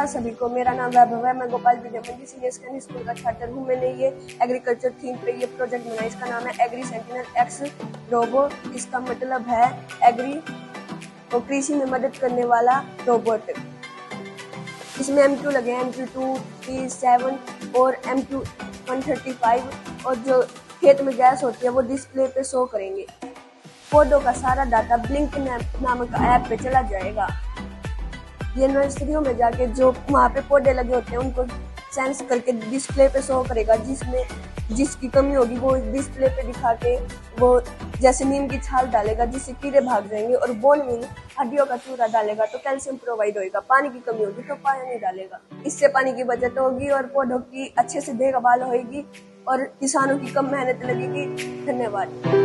नमस्कार सभी को, मेरा नाम वैभव है। मैं Gopal Vidyamandir senior secondary school का छात्र हूँ। मैंने ये एग्रीकल्चर थीम पे ये प्रोजेक्ट बनाया। इसका नाम है एग्री सेंटिनल एक्स रोबोट। इसका मतलब है एग्री और कृषि में मदद करने वाला रोबोट। इसमें M2 लगे हैं, M2 37 और M2 135, और जो खेत में गैस होती है वो डिस्प्ले पे शो करेंगे। पौधों का सारा डाटा ब्लिंक नामक ऐप पे चला जाएगा। ये नर्सरियों में जाके जो वहाँ पे पौधे लगे होते हैं उनको सेंस करके डिस्प्ले पे शो करेगा। जिसकी कमी होगी वो डिस्प्ले पे दिखा के वो जैसे नीम की छाल डालेगा जिससे कीड़े भाग जाएंगे, और बोन मील हड्डियों का चूरा डालेगा तो कैल्शियम प्रोवाइड होगा। पानी की कमी होगी तो पानी डालेगा, इससे पानी की बचत होगी और पौधों की अच्छे से देखभाल होगी और किसानों की कम मेहनत लगेगी। धन्यवाद।